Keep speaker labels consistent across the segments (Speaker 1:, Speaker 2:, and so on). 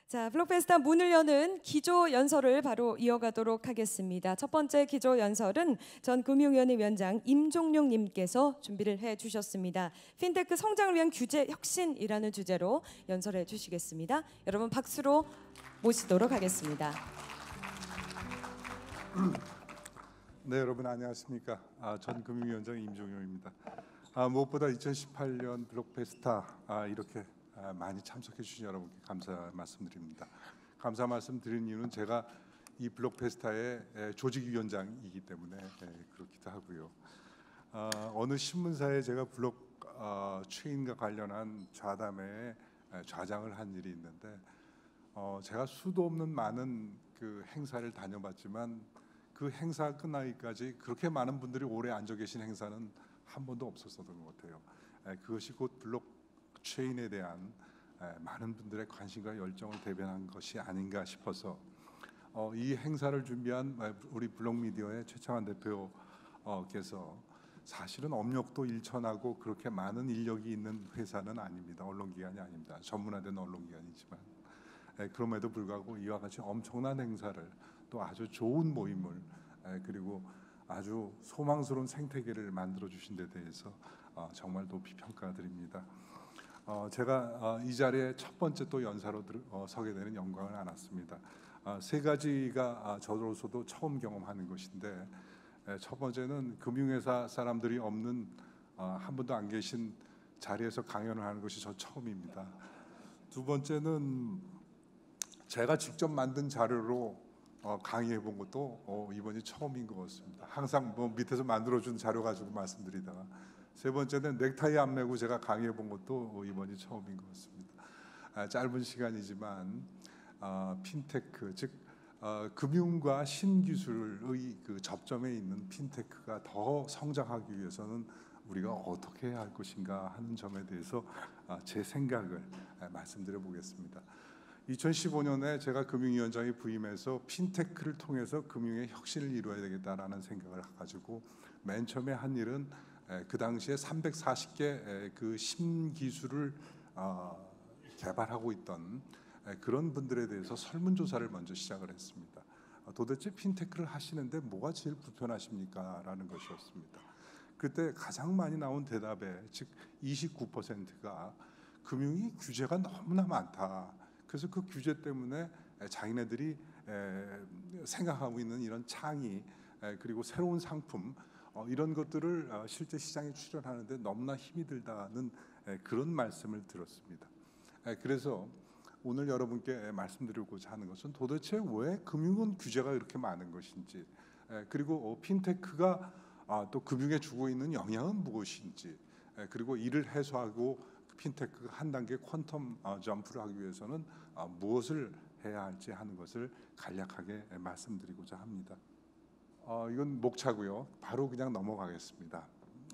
Speaker 1: 자, 블록페스타 문을 여는 기조 연설을 바로 이어가도록 하겠습니다. 첫 번째 기조 연설은 전 금융위원회 위원장 임종용 님께서 준비를 해주셨습니다. 핀테크 성장을 위한 규제 혁신이라는 주제로 연설해 주시겠습니다. 여러분 박수로 모시도록 하겠습니다.
Speaker 2: 네, 여러분 안녕하십니까? 전 금융위원장 임종용입니다. 무엇보다 2018년 블록페스타 이렇게 많이 참석해 주신 여러분께 감사 말씀드립니다. 감사 말씀드린 이유는 제가 이 블록페스타의 조직위원장이기 때문에 그렇기도 하고요. 어느 신문사에 제가 블록체인과 관련한 좌담회에 좌장을 한 일이 있는데 제가 수도 없는 많은 그 행사를 다녀봤지만 그 행사 끝나기까지 그렇게 많은 분들이 오래 앉아 계신 행사는 한 번도 없었던 것 같아요. 그것이 곧 블록체인에 대한 많은 분들의 관심과 열정을 대변한 것이 아닌가 싶어서 이 행사를 준비한 우리 블록미디어의 최창환 대표께서 사실은 업력도 일천하고 그렇게 많은 인력이 있는 회사는 아닙니다. 언론기관이 아닙니다. 전문화된 언론기관이지만 그럼에도 불구하고 이와 같이 엄청난 행사를 또 아주 좋은 모임을 그리고 아주 소망스러운 생태계를 만들어 주신 데 대해서 정말 높이 평가드립니다. 제가 이 자리에 첫 번째 또 연사로 서게 되는 영광을 안았습니다. 세 가지가 저로서도 처음 경험하는 것인데 첫 번째는 금융회사 사람들이 없는 한 분도 안 계신 자리에서 강연을 하는 것이 저 처음입니다. 두 번째는 제가 직접 만든 자료로 강의해 본 것도 이번이 처음인 것 같습니다. 항상 밑에서 만들어준 자료 가지고 말씀드리다가 세 번째는 넥타이 안 매고 제가 강의해 본 것도 이번이 처음인 것 같습니다. 짧은 시간이지만 핀테크 즉 금융과 신기술의 그 접점에 있는 핀테크가 더 성장하기 위해서는 우리가 어떻게 해야 할 것인가 하는 점에 대해서 제 생각을 말씀드려 보겠습니다. 2015년에 제가 금융위원장이 부임해서 핀테크를 통해서 금융의 혁신을 이루어야 되겠다라는 생각을 가지고 맨 처음에 한 일은 그 당시에 340개 그 신기술을 개발하고 있던 그런 분들에 대해서 설문조사를 먼저 시작을 했습니다. 도대체 핀테크를 하시는데 뭐가 제일 불편하십니까? 라는 것이었습니다. 그때 가장 많이 나온 대답에 즉 29%가 금융이 규제가 너무나 많다. 그래서 그 규제 때문에 자기네들이 생각하고 있는 이런 창의 그리고 새로운 상품 이런 것들을 실제 시장에 출현하는데 너무나 힘이 들다는 그런 말씀을 들었습니다. 그래서 오늘 여러분께 말씀드리고자 하는 것은 도대체 왜 금융은 규제가 이렇게 많은 것인지 그리고 핀테크가 또 금융에 주고 있는 영향은 무엇인지 그리고 이를 해소하고 핀테크 한 단계 퀀텀 점프를 하기 위해서는 무엇을 해야 할지 하는 것을 간략하게 말씀드리고자 합니다. 이건 목차고요. 바로 그냥 넘어가겠습니다.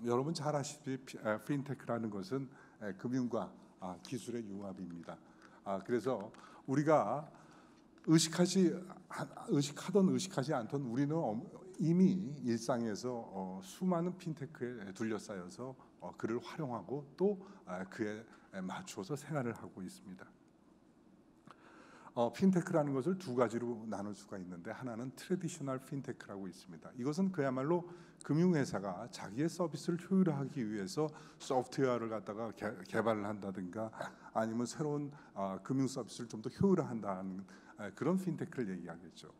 Speaker 2: 여러분 잘 아시다시피 핀테크라는 것은 금융과 기술의 융합입니다. 그래서 우리가 의식하던 의식하지 않던 우리는 이미 일상에서 수많은 핀테크에 둘러싸여서 그를 활용하고 또 그에 맞춰서 생활을 하고 있습니다. 핀테크라는 것을 두 가지로 나눌 수가 있는데 하나는 트래디셔널 핀테크라고 있습니다. 이것은 그야말로 금융회사가 자기의 서비스를 효율화하기 위해서 소프트웨어를 갖다가 개발을 한다든가 아니면 새로운 금융 서비스를 좀 더 효율화한다는 그런 핀테크를 얘기하겠죠.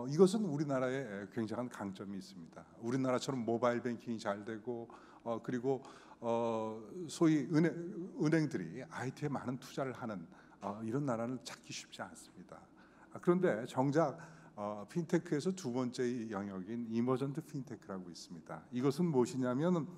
Speaker 2: 이것은 우리나라에 굉장한 강점이 있습니다. 우리나라처럼 모바일 뱅킹이 잘 되고 그리고 소위 은행들이 IT에 많은 투자를 하는 이런 나라는 찾기 쉽지 않습니다. 그런데 정작 핀테크에서 두 번째 영역인 이머전트 핀테크라고 있습니다. 이것은 무엇이냐면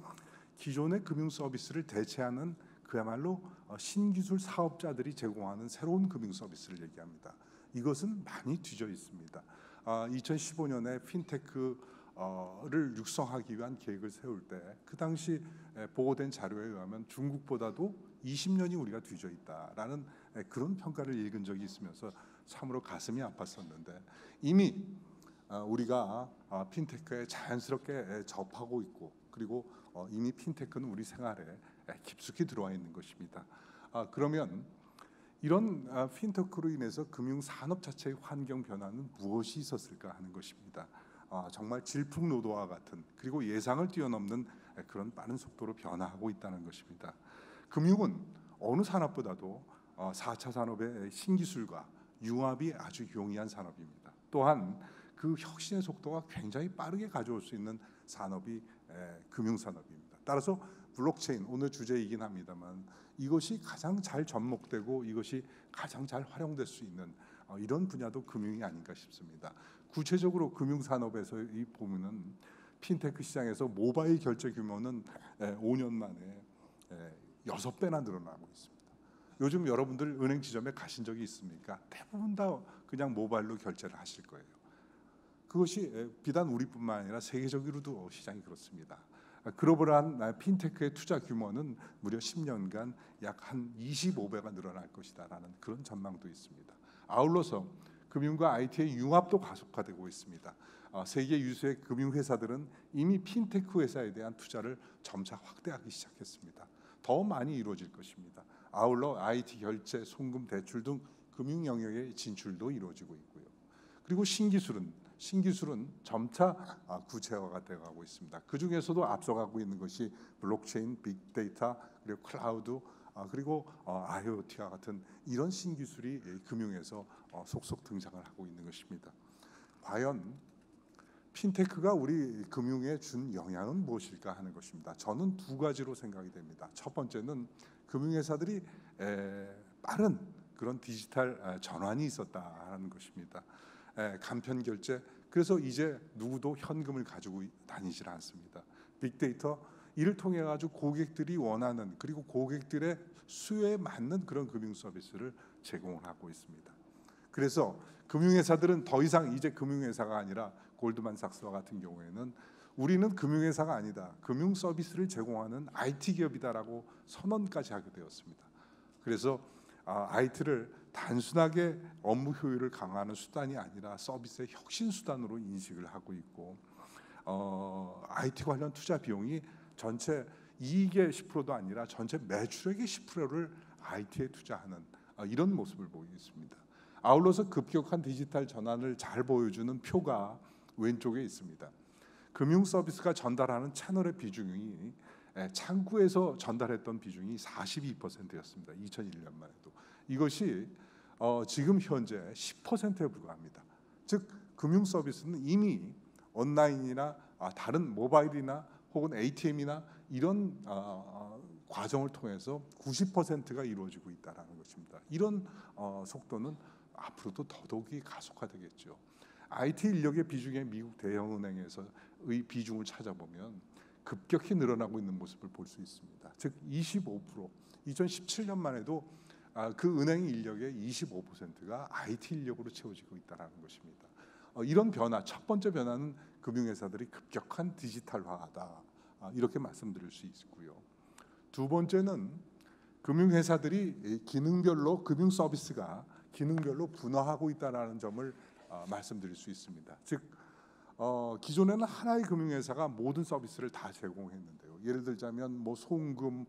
Speaker 2: 기존의 금융 서비스를 대체하는 그야말로 신기술 사업자들이 제공하는 새로운 금융 서비스를 얘기합니다. 이것은 많이 뒤져 있습니다. 2015년에 핀테크를 육성하기 위한 계획을 세울 때 그 당시 보고된 자료에 의하면 중국보다도 20년이 우리가 뒤져 있다라는 그런 평가를 읽은 적이 있으면서 참으로 가슴이 아팠었는데 이미 우리가 핀테크에 자연스럽게 접하고 있고 그리고 이미 핀테크는 우리 생활에 깊숙이 들어와 있는 것입니다. 그러면 이런 핀테크로 인해서 금융 산업 자체의 환경 변화는 무엇이 있었을까 하는 것입니다. 정말 질풍노도와 같은, 그리고 예상을 뛰어넘는 그런 빠른 속도로 변화하고 있다는 것입니다. 금융은 어느 산업보다도 4차 산업의 신기술과 융합이 아주 용이한 산업입니다. 또한 그 혁신의 속도가 굉장히 빠르게 가져올 수 있는 산업이 금융산업입니다. 따라서 블록체인, 오늘 주제이긴 합니다만, 이것이 가장 잘 접목되고 이것이 가장 잘 활용될 수 있는 이런 분야도 금융이 아닌가 싶습니다. 구체적으로 금융산업에서 이 보면은 핀테크 시장에서 모바일 결제 규모는 5년 만에 6배나 늘어나고 있습니다. 요즘 여러분들 은행 지점에 가신 적이 있습니까? 대부분 다 그냥 모바일로 결제를 하실 거예요. 그것이 비단 우리뿐만 아니라 세계적으로도 시장이 그렇습니다. 글로벌한 핀테크의 투자 규모는 무려 10년간 약 한 25배가 늘어날 것이다라는 그런 전망도 있습니다. 아울러서 금융과 IT의 융합도 가속화되고 있습니다. 세계 유수의 금융회사들은 이미 핀테크 회사에 대한 투자를 점차 확대하기 시작했습니다. 더 많이 이루어질 것입니다. 아울러 IT 결제, 송금, 대출 등 금융 영역의 진출도 이루어지고 있고요. 그리고 신기술은 점차 구체화가 되어가고 있습니다. 그 중에서도 앞서가고 있는 것이 블록체인, 빅데이터, 그리고 클라우드, 그리고 IoT와 같은 이런 신기술이 금융에서 속속 등장을 하고 있는 것입니다. 과연 핀테크가 우리 금융에 준 영향은 무엇일까 하는 것입니다. 저는 두 가지로 생각이 됩니다. 첫 번째는 금융회사들이 빠른 그런 디지털 전환이 있었다는 것입니다. 간편 결제, 그래서 이제 누구도 현금을 가지고 다니질 않습니다. 빅데이터, 이를 통해 가지고 고객들이 원하는, 그리고 고객들의 수요에 맞는 그런 금융 서비스를 제공을 하고 있습니다. 그래서 금융회사들은 더 이상 이제 금융회사가 아니라 골드만삭스와 같은 경우에는 우리는 금융회사가 아니다, 금융 서비스를 제공하는 IT 기업이다라고 선언까지 하게 되었습니다. 그래서 IT를 단순하게 업무 효율을 강화하는 수단이 아니라 서비스의 혁신 수단으로 인식을 하고 있고, IT 관련 투자 비용이 전체 이익의 10%도 아니라 전체 매출액의 10%를 IT에 투자하는 이런 모습을 보이고 있습니다. 아울러서 급격한 디지털 전환을 잘 보여주는 표가 왼쪽에 있습니다. 금융 서비스가 전달하는 채널의 비중이 창구에서 전달했던 비중이 42%였습니다. 2001년만 해도. 이것이 지금 현재 10%에 불과합니다. 즉 금융 서비스는 이미 온라인이나 다른 모바일이나 혹은 ATM이나 이런 과정을 통해서 90%가 이루어지고 있다는 것입니다. 이런 속도는 앞으로도 더더욱이 가속화되겠죠. IT 인력의 비중의 미국 대형은행에서의 비중을 찾아보면 급격히 늘어나고 있는 모습을 볼 수 있습니다. 즉 25%, 2017년만 해도 그 은행 인력의 25%가 IT 인력으로 채워지고 있다는 것입니다. 이런 변화, 첫 번째 변화는 금융회사들이 급격한 디지털화하다, 이렇게 말씀드릴 수 있고요. 두 번째는 금융회사들이 기능별로 금융 서비스가 기능별로 분화하고 있다는 점을 말씀드릴 수 있습니다. 즉 기존에는 하나의 금융회사가 모든 서비스를 다 제공했는데요. 예를 들자면 뭐 송금,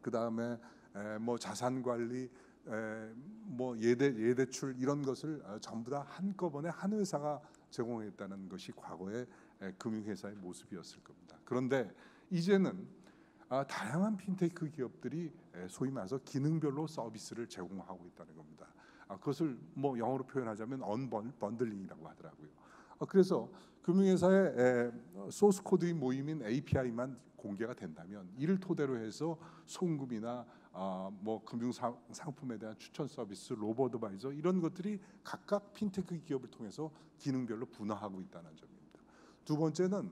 Speaker 2: 그 다음에 뭐 자산 관리, 뭐 예대출 이런 것을 전부 다 한꺼번에 한 회사가 제공했다는 것이 과거의 금융회사의 모습이었을 겁니다. 그런데 이제는 다양한 핀테크 기업들이 소위 말해서 기능별로 서비스를 제공하고 있다는 겁니다. 그것을 뭐 영어로 표현하자면 언번들링이라고 하더라고요. 그래서 금융회사의 소스 코드인 모임인 API만 공개가 된다면 이를 토대로 해서 송금이나 뭐 금융 상품에 대한 추천 서비스, 로보어드바이저 이런 것들이 각각 핀테크 기업을 통해서 기능별로 분화하고 있다는 점입니다. 두 번째는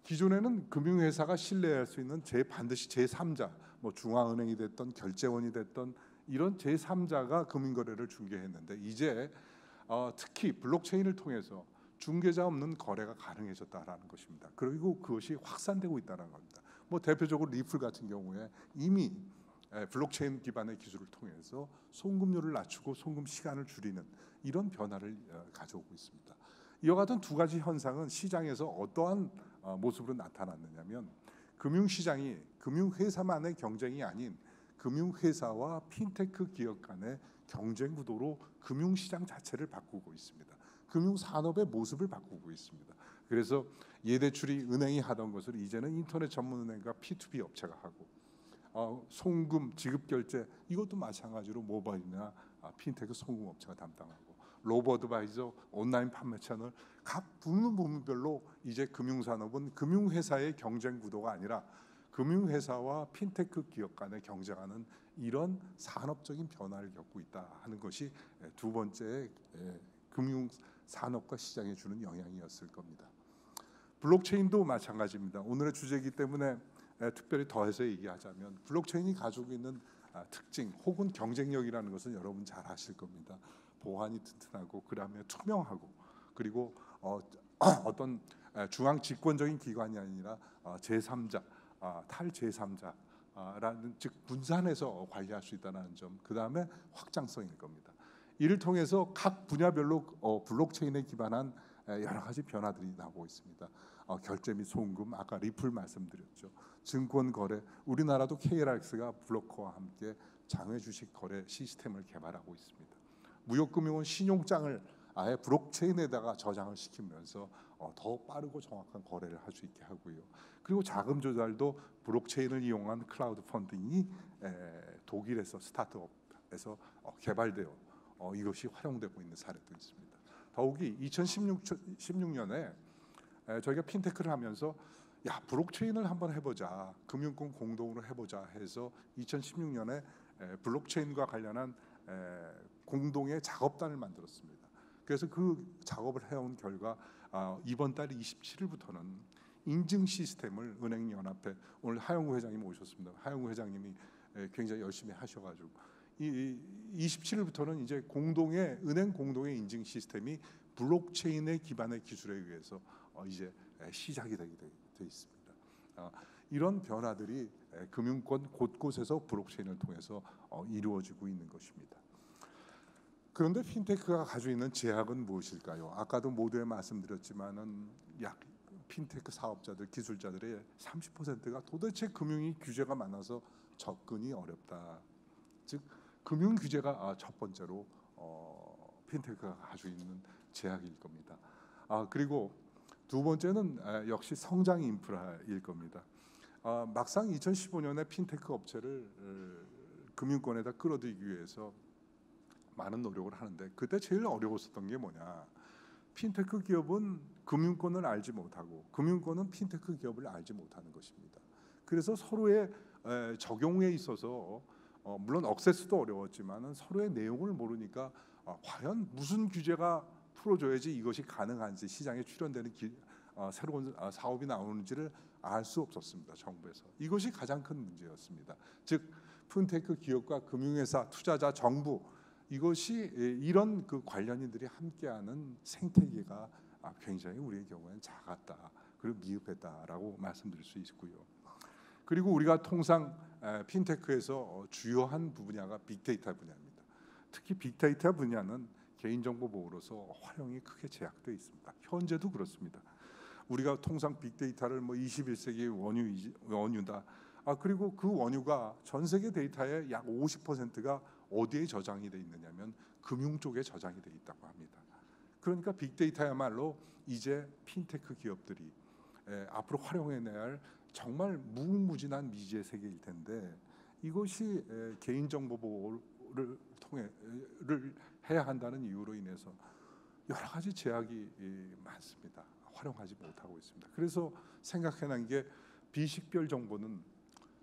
Speaker 2: 기존에는 금융회사가 신뢰할 수 있는 반드시 제3자, 뭐 중앙은행이 됐던 결제원이 됐던 이런 제3자가 금융거래를 중개했는데 이제 특히 블록체인을 통해서 중개자 없는 거래가 가능해졌다라는 것입니다. 그리고 그것이 확산되고 있다는 겁니다. 뭐 대표적으로 리플 같은 경우에 이미 블록체인 기반의 기술을 통해서 송금료를 낮추고 송금 시간을 줄이는 이런 변화를 가져오고 있습니다. 이와 같은 두 가지 현상은 시장에서 어떠한 모습으로 나타났느냐면 금융시장이 금융회사만의 경쟁이 아닌 금융회사와 핀테크 기업 간의 경쟁 구도로 금융시장 자체를 바꾸고 있습니다. 금융산업의 모습을 바꾸고 있습니다. 그래서 예대출이 은행이 하던 것을 이제는 인터넷 전문은행과 P2B 업체가 하고, 송금, 지급결제 이것도 마찬가지로 모바일이나 핀테크 송금 업체가 담당하고, 로버드바이저 온라인 판매 채널 각 부문별로 이제 금융산업은 금융회사의 경쟁 구도가 아니라 금융회사와 핀테크 기업 간의 경쟁하는 이런 산업적인 변화를 겪고 있다 하는 것이 두 번째 금융산업과 시장에 주는 영향이었을 겁니다. 블록체인도 마찬가지입니다. 오늘의 주제이기 때문에 특별히 더해서 얘기하자면 블록체인이 가지고 있는 특징 혹은 경쟁력이라는 것은 여러분 잘 아실 겁니다. 보안이 튼튼하고 그다음에 투명하고, 그리고 어떤 중앙 집권적인 기관이 아니라 제3자, 탈 제3자라는 즉 분산해서 관리할 수 있다는 점, 그다음에 확장성일 겁니다. 이를 통해서 각 분야별로 블록체인에 기반한 여러 가지 변화들이 나오고 있습니다. 결제 및 송금, 아까 리플 말씀드렸죠. 증권 거래, 우리나라도 KLX가 블로커와 함께 장외 주식 거래 시스템을 개발하고 있습니다. 무역금융은 신용장을 아예 블록체인에다가 저장을 시키면서 더 빠르고 정확한 거래를 할 수 있게 하고요. 그리고 자금 조달도 블록체인을 이용한 클라우드 펀딩이 독일에서 스타트업에서 개발되어 이것이 활용되고 있는 사례도 있습니다. 더욱이 2016년에 저희가 핀테크를 하면서 블록체인을 한번 해보자, 금융권 공동으로 해보자 해서 2016년에 블록체인과 관련한 공동의 작업단을 만들었습니다. 그래서 그 작업을 해온 결과 이번 달 27일부터는 인증 시스템을 은행연합회, 오늘 하영우 회장님 오셨습니다. 하영우 회장님이 굉장히 열심히 하셔가지고 27일부터는 이제 은행 공동의 인증 시스템이 블록체인의 기반의 기술에 의해서 이제 시작이 되게 돼 있습니다. 이런 변화들이 금융권 곳곳에서 블록체인을 통해서 이루어지고 있는 것입니다. 그런데 핀테크가 가지고 있는 제약은 무엇일까요? 아까도 모두에 말씀드렸지만은 핀테크 사업자들, 기술자들의 30%가 도대체 금융이 규제가 많아서 접근이 어렵다. 즉 금융 규제가 첫 번째로 핀테크가 가지고 있는 제약일 겁니다. 그리고 두 번째는 역시 성장 인프라일 겁니다. 막상 2015년에 핀테크 업체를 금융권에다 끌어들이기 위해서 많은 노력을 하는데, 그때 제일 어려웠었던 게 뭐냐? 핀테크 기업은 금융권을 알지 못하고 금융권은 핀테크 기업을 알지 못하는 것입니다. 그래서 서로의 적용에 있어서 물론 억세스도 어려웠지만은 서로의 내용을 모르니까 과연 무슨 규제가 풀어줘야지 이것이 가능한지, 시장에 출현되는 새로운 사업이 나오는지를 알 수 없었습니다. 정부에서. 이것이 가장 큰 문제였습니다. 즉 핀테크 기업과 금융회사, 투자자, 정부, 이것이 이런 그 관련인들이 함께하는 생태계가 굉장히 우리의 경우에는 작았다, 그리고 미흡했다라고 말씀드릴 수 있고요. 그리고 우리가 통상 핀테크에서 주요한 분야가 빅데이터 분야입니다. 특히 빅데이터 분야는 개인정보 보호로서 활용이 크게 제약되어 있습니다. 현재도 그렇습니다. 우리가 통상 빅데이터를 21세기의 원유다. 그리고 그 원유가 전 세계 데이터의 약 50%가 어디에 저장이 되어 있느냐면 금융 쪽에 저장이 되어 있다고 합니다. 그러니까 빅데이터야말로 이제 핀테크 기업들이 앞으로 활용해내야 할 정말 무궁무진한 미지의 세계일 텐데, 이것이 개인정보 보호를 해야 한다는 이유로 인해서 여러 가지 제약이 많습니다. 활용하지 못하고 있습니다. 그래서 생각해낸 게 비식별 정보는,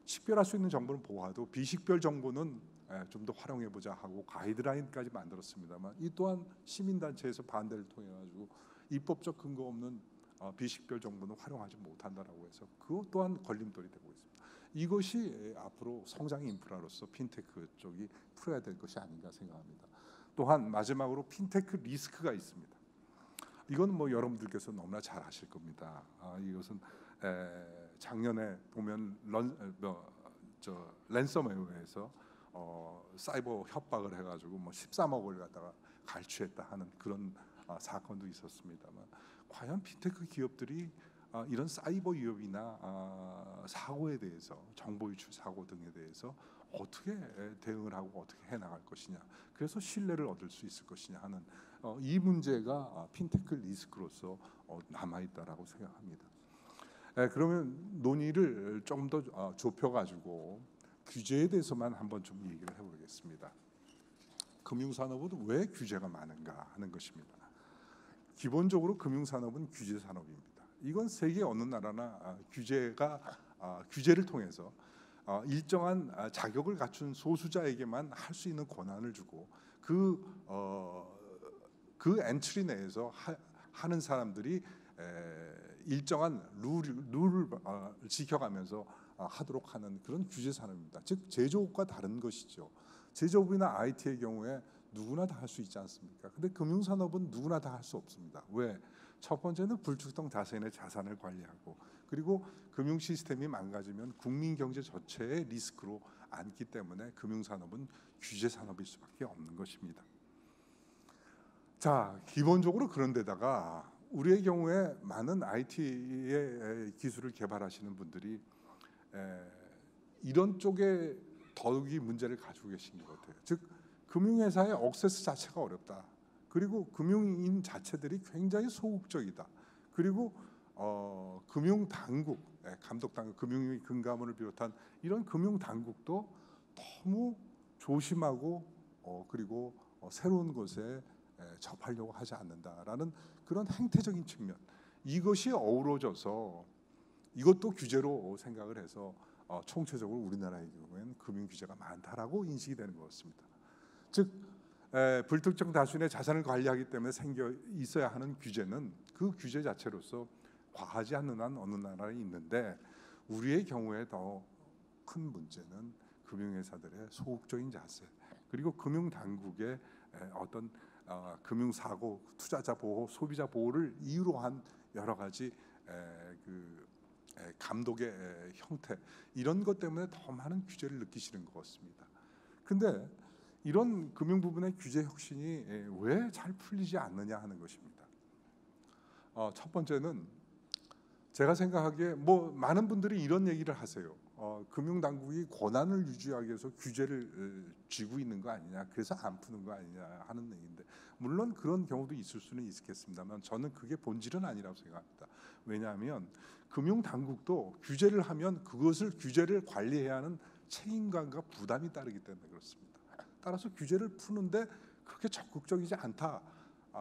Speaker 2: 식별할 수 있는 정보는 보호하도 비식별 정보는 좀 더 활용해보자 하고 가이드라인까지 만들었습니다만, 이 또한 시민단체에서 반대를 통해 가지고 입법적 근거 없는 비식별 정보는 활용하지 못한다라고 해서 그것 또한 걸림돌이 되고 있습니다. 이것이 앞으로 성장 인프라로서 핀테크 쪽이 풀어야 될 것이 아닌가 생각합니다. 또한 마지막으로 핀테크 리스크가 있습니다. 이건 여러분들께서 너무나 잘 아실 겁니다. 이것은 작년에 보면 랜섬웨어에서 사이버 협박을 해가지고 13억을 갖다가 갈취했다 하는 그런 사건도 있었습니다만, 과연 핀테크 기업들이 이런 사이버 위협이나 사고에 대해서, 정보 유출 사고 등에 대해서 어떻게 대응을 하고 어떻게 해나갈 것이냐, 그래서 신뢰를 얻을 수 있을 것이냐 하는 이 문제가 핀테크 리스크로서 남아있다라고 생각합니다. 그러면 논의를 좀 더 좁혀가지고 규제에 대해서만 한번 좀 얘기를 해보겠습니다. 금융산업은 왜 규제가 많은가 하는 것입니다. 기본적으로 금융산업은 규제 산업입니다. 이건 세계 어느 나라나 규제를 통해서 일정한 자격을 갖춘 소수자에게만 할 수 있는 권한을 주고 그 엔트리 내에서 하는 사람들이 일정한 룰을 지켜가면서 하도록 하는 그런 규제 산업입니다. 즉 제조업과 다른 것이죠. 제조업이나 IT의 경우에 누구나 다 할 수 있지 않습니까? 근데 금융산업은 누구나 다 할 수 없습니다. 왜? 첫 번째는 불특정 다수인의 자산을 관리하고, 그리고 금융 시스템이 망가지면 국민 경제 전체의 리스크로 앉기 때문에 금융산업은 규제 산업일 수밖에 없는 것입니다. 자, 기본적으로 그런데다가 우리의 경우에 많은 IT의 기술을 개발하시는 분들이 이런 쪽에 더욱이 문제를 가지고 계신 것 같아요. 즉 금융회사의 액세스 자체가 어렵다. 그리고 금융인 자체들이 굉장히 소극적이다. 그리고 금융당국, 감독당국, 금융위 금감원을 비롯한 이런 금융당국도 너무 조심하고 그리고 새로운 곳에 접하려고 하지 않는다라는 그런 행태적인 측면, 이것이 어우러져서 이것도 규제로 생각을 해서 총체적으로 우리나라의 경우에는 금융 규제가 많다라고 인식이 되는 것 같습니다. 즉 불특정 다수인의 자산을 관리하기 때문에 생겨 있어야 하는 규제는 그 규제 자체로서 과하지 않는 한 어느 나라에 있는데, 우리의 경우에 더 큰 문제는 금융회사들의 소극적인 자세, 그리고 금융당국의 어떤 금융사고, 투자자 보호, 소비자 보호를 이유로 한 여러 가지 감독의 형태, 이런 것 때문에 더 많은 규제를 느끼시는 것 같습니다. 근데 이런 금융 부분의 규제 혁신이 왜 잘 풀리지 않느냐 하는 것입니다. 첫 번째는 제가 생각하기에 많은 분들이 이런 얘기를 하세요. 금융당국이 권한을 유지하기 위해서 규제를 쥐고 있는 거 아니냐, 그래서 안 푸는 거 아니냐 하는 얘기인데, 물론 그런 경우도 있을 수는 있겠습니다만 저는 그게 본질은 아니라고 생각합니다. 왜냐하면 금융당국도 규제를 하면 그것을 규제를 관리해야 하는 책임감과 부담이 따르기 때문에 그렇습니다. 따라서 규제를 푸는데 그렇게 적극적이지 않다,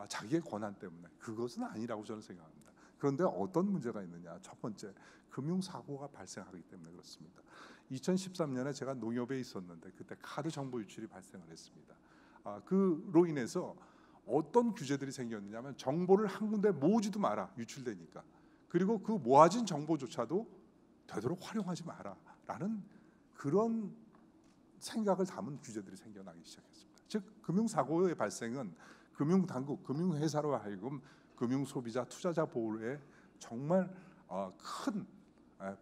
Speaker 2: 자기의 권한 때문에, 그것은 아니라고 저는 생각합니다. 그런데 어떤 문제가 있느냐, 첫 번째 금융사고가 발생하기 때문에 그렇습니다. 2013년에 제가 농협에 있었는데 그때 카드 정보 유출이 발생을 했습니다. 그로 인해서 어떤 규제들이 생겼느냐면 정보를 한 군데 모으지도 마라, 유출되니까. 그리고 그 모아진 정보조차도 되도록 활용하지 마라 라는 그런 생각을 담은 규제들이 생겨나기 시작했습니다. 즉 금융사고의 발생은 금융당국, 금융회사로 하여금 금융소비자, 투자자 보호에 정말 큰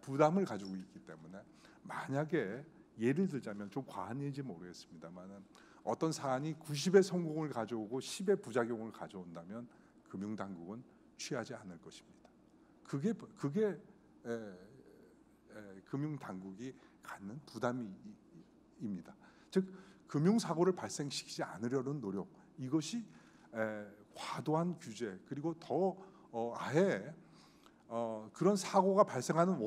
Speaker 2: 부담을 가지고 있기 때문에, 만약에 예를 들자면 좀 과한 예인지 모르겠습니다만 어떤 사안이 90의 성공을 가져오고 10의 부작용을 가져온다면 금융당국은 취하지 않을 것입니다. 그게 금융당국이 갖는 부담입니다. 즉 금융사고를 발생시키지 않으려는 노력, 이것이 과도한 규제, 그리고 더 아예 그런 사고가 발생하는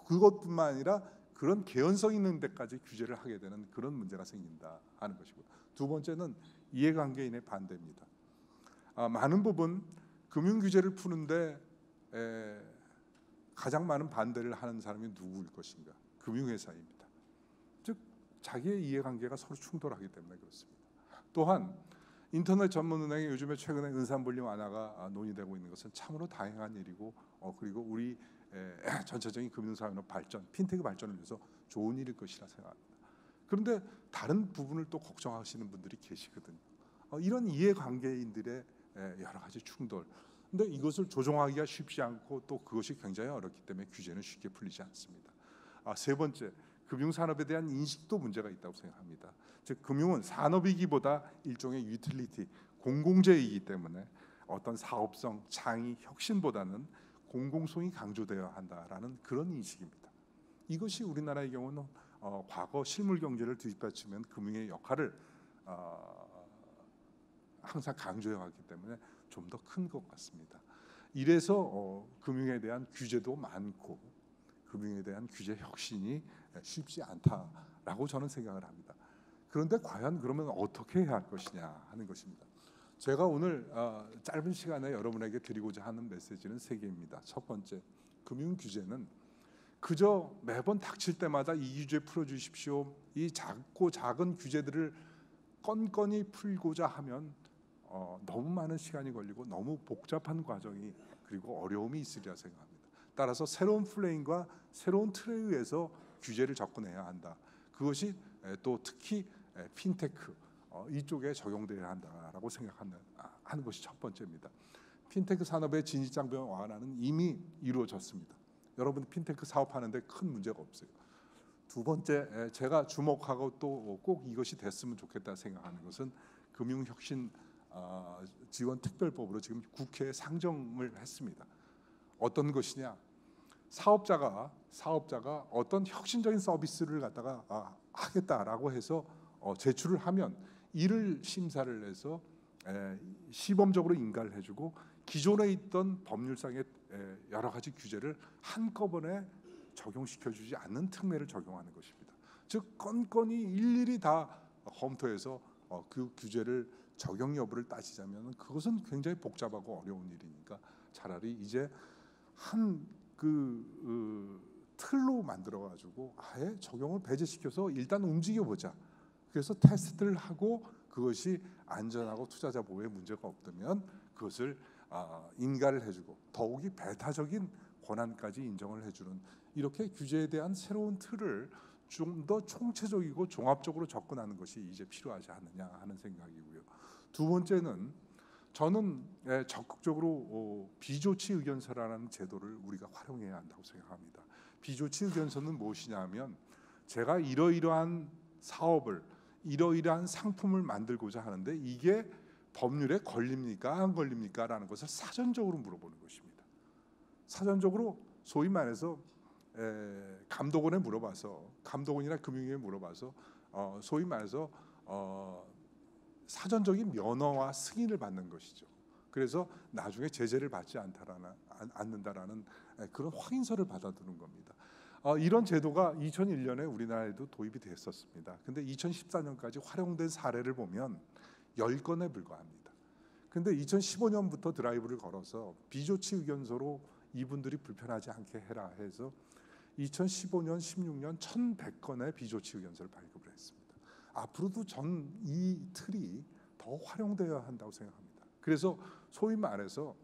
Speaker 2: 그것뿐만 아니라 그런 개연성 있는 데까지 규제를 하게 되는 그런 문제가 생긴다 하는 것이고, 두 번째는 이해관계인의 반대입니다. 많은 부분 금융 규제를 푸는데 가장 많은 반대를 하는 사람이 누구일 것인가? 금융회사입니다. 즉 자기의 이해관계가 서로 충돌하기 때문에 그렇습니다. 또한 인터넷 전문은행이 요즘에 최근에 은산분리 완화가 논의되고 있는 것은 참으로 다행한 일이고, 그리고 우리 전체적인 금융산업 발전, 핀테크 발전을 위해서 좋은 일일 것이라 생각합니다. 그런데 다른 부분을 또 걱정하시는 분들이 계시거든요. 이런 이해관계인들의 여러 가지 충돌, 근데 이것을 조정하기가 쉽지 않고 또 그것이 굉장히 어렵기 때문에 규제는 쉽게 풀리지 않습니다. 세 번째, 금융산업에 대한 인식도 문제가 있다고 생각합니다. 즉 금융은 산업이기보다 일종의 유틸리티, 공공재이기 때문에 어떤 사업성, 창의, 혁신보다는 공공성이 강조되어야 한다라는 그런 인식입니다. 이것이 우리나라의 경우는 과거 실물 경제를 뒷받침한 금융의 역할을 항상 강조해 왔기 때문에 좀 더 큰 것 같습니다. 이래서 금융에 대한 규제도 많고 금융에 대한 규제 혁신이 쉽지 않다라고 저는 생각을 합니다. 그런데 과연 그러면 어떻게 해야 할 것이냐 하는 것입니다. 제가 오늘 짧은 시간에 여러분에게 드리고자 하는 메시지는 세 개입니다. 첫 번째, 금융 규제는 그저 매번 닥칠 때마다 이 규제 풀어주십시오, 이 작고 작은 규제들을 건건히 풀고자 하면 너무 많은 시간이 걸리고 너무 복잡한 과정이 그리고 어려움이 있으리라 생각합니다. 따라서 새로운 플레임과 새로운 틀에 의해서 규제를 접근해야 한다. 그것이 또 특히 핀테크 이쪽에 적용되어야 한다라고 생각하는 것이 첫 번째입니다. 핀테크 산업의 진입장벽 완화는 이미 이루어졌습니다. 여러분 핀테크 사업하는데 큰 문제가 없어요. 두 번째, 제가 주목하고 또 꼭 이것이 됐으면 좋겠다 생각하는 것은 금융혁신 지원 특별법으로 지금 국회에 상정을 했습니다. 어떤 것이냐? 사업자가 어떤 혁신적인 서비스를 갖다가 하겠다라고 해서 제출을 하면 이를 심사를 해서 시범적으로 인가를 해주고 기존에 있던 법률상의 여러 가지 규제를 한꺼번에 적용시켜주지 않는 특례를 적용하는 것입니다. 즉 건건히 일일이 다 검토해서 그 규제를 적용 여부를 따지자면 그것은 굉장히 복잡하고 어려운 일이니까 차라리 이제 한 틀로 만들어 가지고 아예 적용을 배제시켜서 일단 움직여 보자. 그래서 테스트를 하고 그것이 안전하고 투자자 보호에 문제가 없다면 그것을 인가를 해주고 더욱이 배타적인 권한까지 인정을 해주는 이렇게 규제에 대한 새로운 틀을 좀 더 총체적이고 종합적으로 접근하는 것이 이제 필요하지 않느냐 하는 생각이고요. 두 번째는 저는 적극적으로 비조치 의견서라는 제도를 우리가 활용해야 한다고 생각합니다. 비조치 의견서는 무엇이냐면 제가 이러이러한 사업을 이러이러한 상품을 만들고자 하는데 이게 법률에 걸립니까 안 걸립니까 라는 것을 사전적으로 물어보는 것입니다. 사전적으로 소위 말해서 감독원에 물어봐서 감독원이나 금융위에 물어봐서 소위 말해서 사전적인 면허와 승인을 받는 것이죠. 그래서 나중에 제재를 받지 않는다라는 그런 확인서를 받아두는 겁니다. 이런 제도가 2001년에 우리나라에도 도입이 됐었습니다. 근데 2014년까지 활용된 사례를 보면 10건에 불과합니다. 근데 2015년부터 드라이브를 걸어서 비조치 의견서로 이분들이 불편하지 않게 해라 해서 2015년, 16년 1,100건의 비조치 의견서를 발급을 했습니다. 앞으로도 전 이 틀이 더 활용되어야 한다고 생각합니다. 그래서 소위 말해서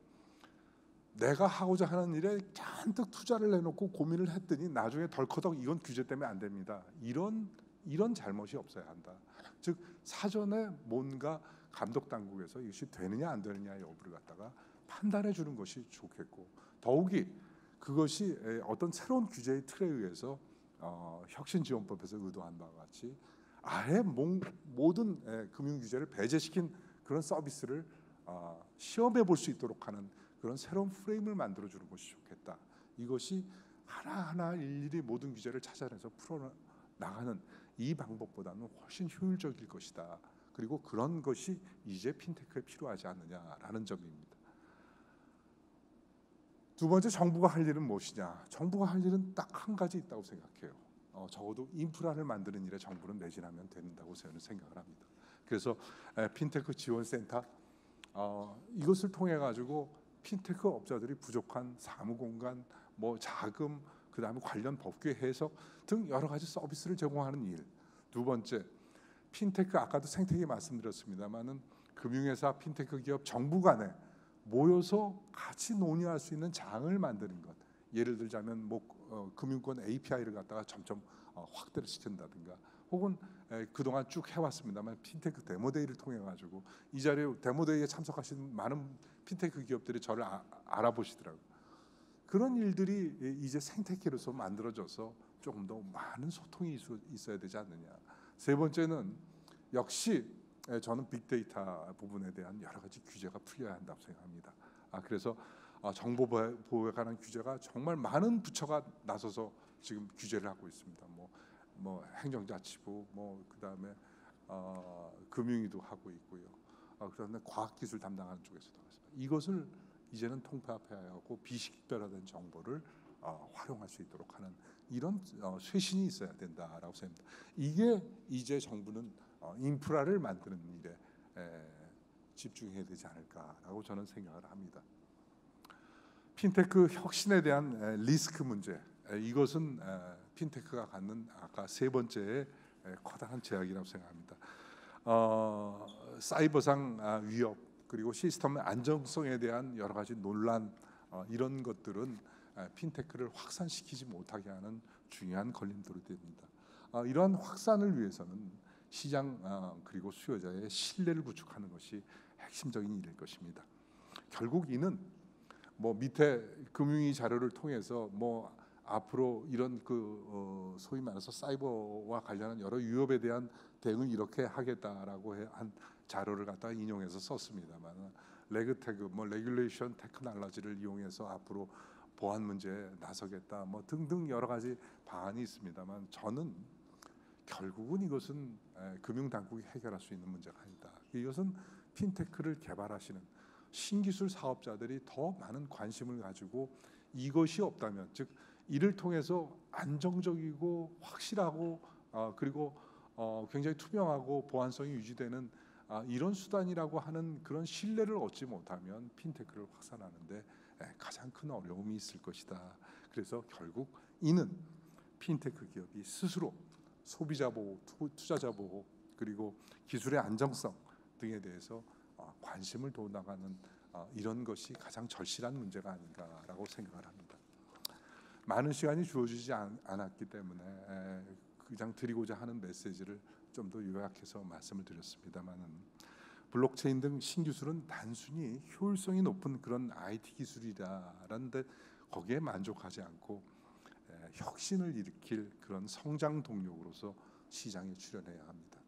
Speaker 2: 내가 하고자 하는 일에 잔뜩 투자를 해놓고 고민을 했더니 나중에 덜커덕 이건 규제 때문에 안 됩니다. 이런 잘못이 없어야 한다. 즉 사전에 뭔가 감독 당국에서 이것이 되느냐 안 되느냐 여부를 갖다가 판단해 주는 것이 좋겠고 더욱이 그것이 어떤 새로운 규제의 틀에 의해서 혁신지원법에서 의도한 바와 같이 아예 모든 금융 규제를 배제시킨 그런 서비스를 시험해 볼 수 있도록 하는 그런 새로운 프레임을 만들어 주는 것이 좋겠다. 이것이 하나하나 일일이 모든 규제를 찾아내서 풀어 나가는 이 방법보다는 훨씬 효율적일 것이다. 그리고 그런 것이 이제 핀테크에 필요하지 않느냐라는 점입니다. 두 번째, 정부가 할 일은 무엇이냐? 정부가 할 일은 딱 한 가지 있다고 생각해요. 적어도 인프라를 만드는 일에 정부는 매진하면 된다고 저는 생각을 합니다. 그래서 핀테크 지원센터 이것을 통해 가지고 핀테크 업자들이 부족한 사무공간, 자금, 그다음에 관련 법규 해석 등 여러 가지 서비스를 제공하는 일. 두 번째, 핀테크 아까도 생태계 말씀드렸습니다만은 금융회사, 핀테크 기업, 정부 간에 모여서 같이 논의할 수 있는 장을 만드는 것. 예를 들자면 금융권 API를 갖다가 점점 확대를 시킨다든가, 혹은 그동안 쭉 해왔습니다만 핀테크 데모데이를 통해 가지고 이 자리에 데모데이에 참석하신 많은 핀테크 기업들이 저를 알아보시더라고요. 그런 일들이 이제 생태계로서 만들어져서 조금 더 많은 소통이 있어야 되지 않느냐. 세 번째는 역시 저는 빅데이터 부분에 대한 여러 가지 규제가 풀려야 한다고 생각합니다. 그래서 정보 보호에 관한 규제가 정말 많은 부처가 나서서 지금 규제를 하고 있습니다. 뭐 행정자치부, 뭐 그다음에 금융위도 하고 있고요. 그다음에 과학기술 담당하는 쪽에서도 하습니다. 이것을 이제는 통폐합해야 하고 비식별화된 정보를 활용할 수 있도록 하는 이런 쇄신이 있어야 된다라고 생각합니다. 이게 이제 정부는 인프라를 만드는 일에 집중해야 되지 않을까라고 저는 생각을 합니다. 핀테크 혁신에 대한 리스크 문제, 이것은 핀테크가 갖는 아까 세 번째의 커다란 제약이라고 생각합니다. 사이버상 위협, 그리고 시스템의 안정성에 대한 여러 가지 논란, 이런 것들은 핀테크를 확산시키지 못하게 하는 중요한 걸림돌이 됩니다. 이러한 확산을 위해서는 시장 그리고 수요자의 신뢰를 구축하는 것이 핵심적인 일일 것입니다. 결국 이는 뭐 밑에 금융위 자료를 통해서 뭐 앞으로 이런 소위 말해서 사이버와 관련한 여러 위협에 대한 대응을 이렇게 하겠다라고 한 자료를 갖다가 인용해서 썼습니다만, 레그태그, 뭐 레귤레이션 테크놀로지를 이용해서 앞으로 보안 문제에 나서겠다, 뭐 등등 여러 가지 방안이 있습니다만, 저는 결국은 이것은 금융 당국이 해결할 수 있는 문제가 아니다. 이것은 핀테크를 개발하시는 신기술 사업자들이 더 많은 관심을 가지고, 이것이 없다면, 즉 이를 통해서 안정적이고 확실하고 그리고 굉장히 투명하고 보안성이 유지되는 이런 수단이라고 하는 그런 신뢰를 얻지 못하면 핀테크를 확산하는데 가장 큰 어려움이 있을 것이다. 그래서 결국 이는 핀테크 기업이 스스로 소비자 보호, 투자자 보호, 그리고 기술의 안정성 등에 대해서 관심을 둬나가는 이런 것이 가장 절실한 문제가 아닌가라고 생각을 합니다. 많은 시간이 주어지지 않았기 때문에 그냥 드리고자 하는 메시지를 좀 더 요약해서 말씀을 드렸습니다만은, 블록체인 등 신기술은 단순히 효율성이 높은 그런 IT 기술이라는데 거기에 만족하지 않고 혁신을 일으킬 그런 성장 동력으로서 시장에 출연해야 합니다.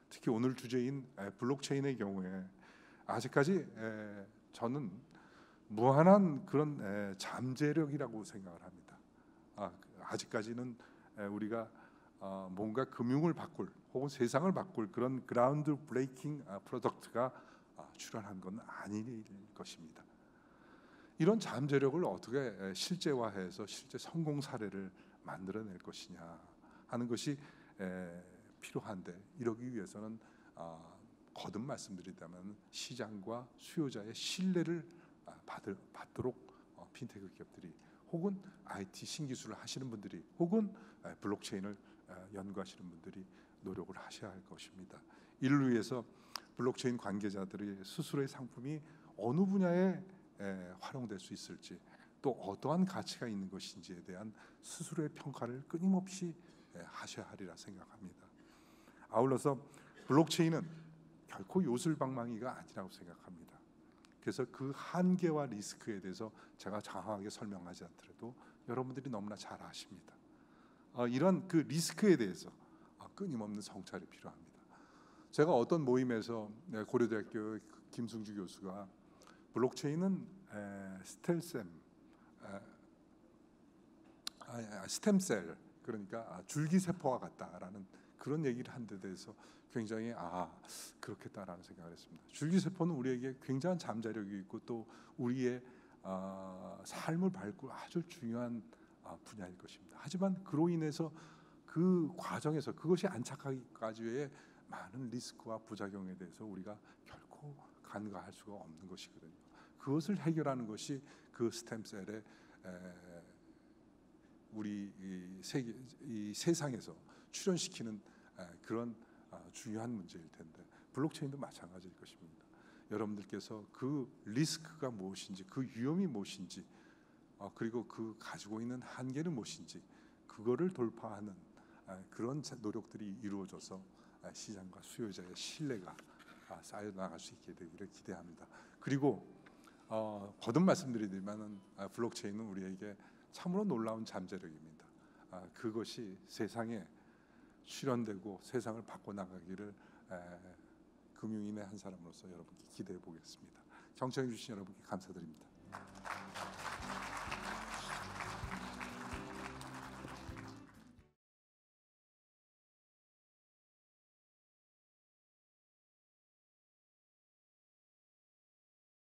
Speaker 2: 특히 오늘 주제인 블록체인의 경우에 아직까지 저는 무한한 그런 잠재력이라고 생각을 합니다. 아직까지는 우리가 뭔가 금융을 바꿀 혹은 세상을 바꿀 그런 그라운드 브레이킹 프로덕트가 출현한 건 아닐 것입니다. 이런 잠재력을 어떻게 실제화해서 실제 성공 사례를 만들어낼 것이냐 하는 것이 필요한데, 이러기 위해서는 거듭 말씀드리자면 시장과 수요자의 신뢰를 받도록 핀테크 기업들이, 혹은 IT 신기술을 하시는 분들이, 혹은 블록체인을 연구하시는 분들이 노력을 하셔야 할 것입니다. 이를 위해서 블록체인 관계자들이 스스로의 상품이 어느 분야에 활용될 수 있을지, 또 어떠한 가치가 있는 것인지에 대한 스스로의 평가를 끊임없이 하셔야 하리라 생각합니다. 아울러서 블록체인은 결코 요술방망이가 아니라고 생각합니다. 그래서 그 한계와 리스크에 대해서 제가 장황하게 설명하지 않더라도 여러분들이 너무나 잘 아십니다. 이런 그 리스크에 대해서 끊임없는 성찰이 필요합니다. 제가 어떤 모임에서 고려대학교 김승주 교수가 블록체인은 스템셀, 그러니까 줄기세포와 같다라는 그런 얘기를 한 데 대해서 굉장히 그렇겠다라는 생각을 했습니다. 줄기세포는 우리에게 굉장한 잠재력이 있고 또 우리의 삶을 밟고 아주 중요한 분야일 것입니다. 하지만 그로 인해서 그 과정에서 그것이 안착하기까지의 많은 리스크와 부작용에 대해서 우리가 결코 간과할 수가 없는 것이거든요. 그것을 해결하는 것이 그 스템셀의 우리 이 세상에서 출현시키는 그런 중요한 문제일 텐데, 블록체인도 마찬가지일 것입니다. 여러분들께서 그 리스크가 무엇인지, 그 위험이 무엇인지, 그리고 그 가지고 있는 한계는 무엇인지, 그거를 돌파하는 그런 노력들이 이루어져서 시장과 수요자의 신뢰가 쌓여 나갈 수 있게 되기를 기대합니다. 그리고 거듭 말씀드리지만은 블록체인은 우리에게 참으로 놀라운 잠재력입니다. 그것이 세상에 실현되고 세상을 바꿔나가기를 금융인의 한 사람으로서 여러분께 기대해 보겠습니다. 경청해 주신 여러분께 감사드립니다.